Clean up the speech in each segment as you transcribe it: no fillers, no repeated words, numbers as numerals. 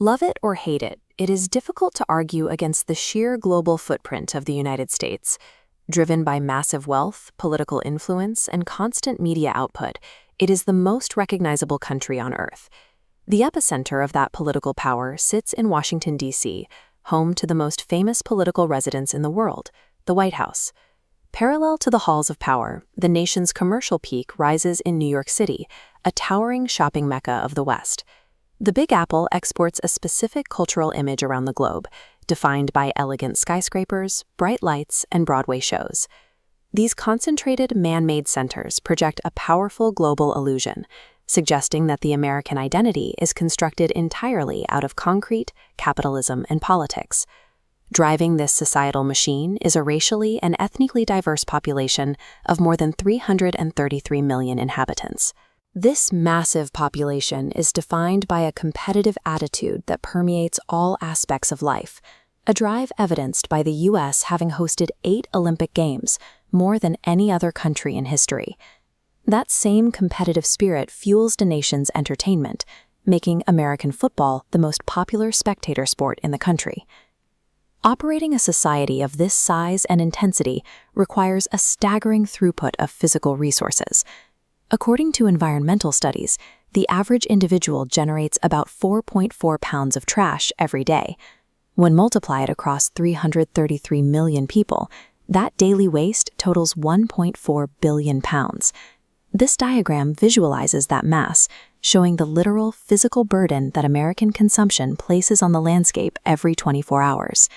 Love it or hate it, it is difficult to argue against the sheer global footprint of the United States. Driven by massive wealth, political influence, and constant media output, it is the most recognizable country on Earth. The epicenter of that political power sits in Washington, D.C., home to the most famous political residence in the world, the White House. Parallel to the halls of power, the nation's commercial peak rises in New York City, a towering shopping mecca of the West. The Big Apple exports a specific cultural image around the globe, defined by elegant skyscrapers, bright lights, and Broadway shows. These concentrated man-made centers project a powerful global illusion, suggesting that the American identity is constructed entirely out of concrete, capitalism, and politics. Driving this societal machine is a racially and ethnically diverse population of more than 333 million inhabitants. This massive population is defined by a competitive attitude that permeates all aspects of life, a drive evidenced by the U.S. having hosted 8 Olympic Games, more than any other country in history. That same competitive spirit fuels the nation's entertainment, making American football the most popular spectator sport in the country. Operating a society of this size and intensity requires a staggering throughput of physical resources. According to environmental studies, the average individual generates about 4.4 pounds of trash every day. When multiplied across 333 million people, that daily waste totals 1.4 billion pounds. This diagram visualizes that mass, showing the literal physical burden that American consumption places on the landscape every 24 hours.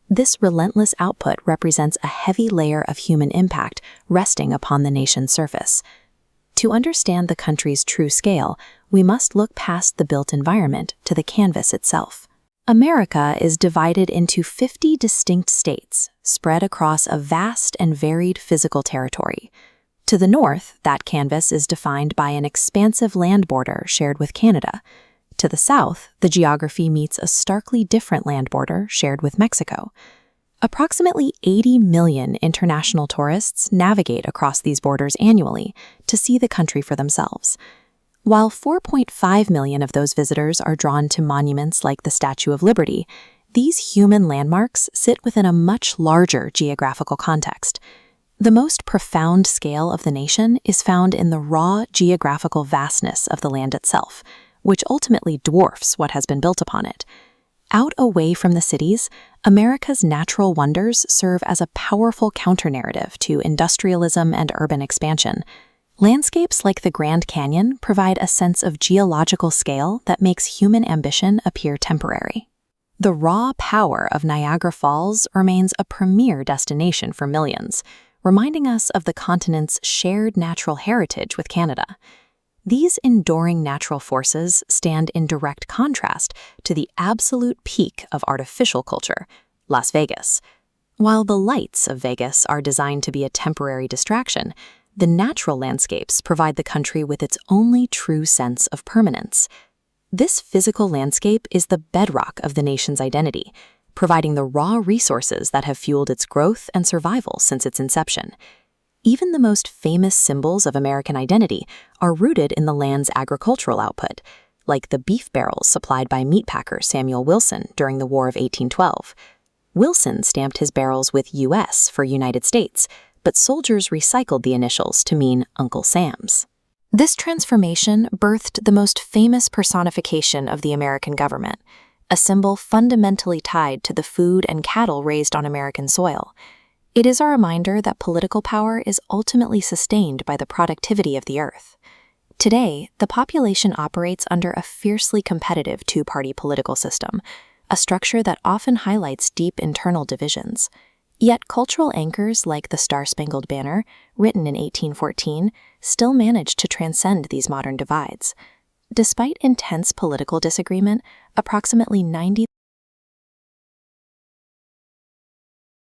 This relentless output represents a heavy layer of human impact resting upon the nation's surface. To understand the country's true scale, we must look past the built environment to the canvas itself. America is divided into 50 distinct states, spread across a vast and varied physical territory. To the north, that canvas is defined by an expansive land border shared with Canada. To the south, the geography meets a starkly different land border shared with Mexico. Approximately 80 million international tourists navigate across these borders annually to see the country for themselves. While 4.5 million of those visitors are drawn to monuments like the Statue of Liberty, these human landmarks sit within a much larger geographical context. The most profound scale of the nation is found in the raw geographical vastness of the land itself, which ultimately dwarfs what has been built upon it. Out away from the cities, America's natural wonders serve as a powerful counter-narrative to industrialism and urban expansion. Landscapes like the Grand Canyon provide a sense of geological scale that makes human ambition appear temporary. The raw power of Niagara Falls remains a premier destination for millions, reminding us of the continent's shared natural heritage with Canada. These enduring natural forces stand in direct contrast to the absolute peak of artificial culture, Las Vegas. While the lights of Vegas are designed to be a temporary distraction, the natural landscapes provide the country with its only true sense of permanence. This physical landscape is the bedrock of the nation's identity, providing the raw resources that have fueled its growth and survival since its inception. Even the most famous symbols of American identity are rooted in the land's agricultural output, like the beef barrels supplied by meatpacker Samuel Wilson during the War of 1812. Wilson stamped his barrels with U.S. for United States, but soldiers recycled the initials to mean Uncle Sam's. This transformation birthed the most famous personification of the American government, a symbol fundamentally tied to the food and cattle raised on American soil. It is a reminder that political power is ultimately sustained by the productivity of the earth. Today, the population operates under a fiercely competitive two-party political system, a structure that often highlights deep internal divisions. Yet cultural anchors like the Star-Spangled Banner, written in 1814, still manage to transcend these modern divides. Despite intense political disagreement, approximately 90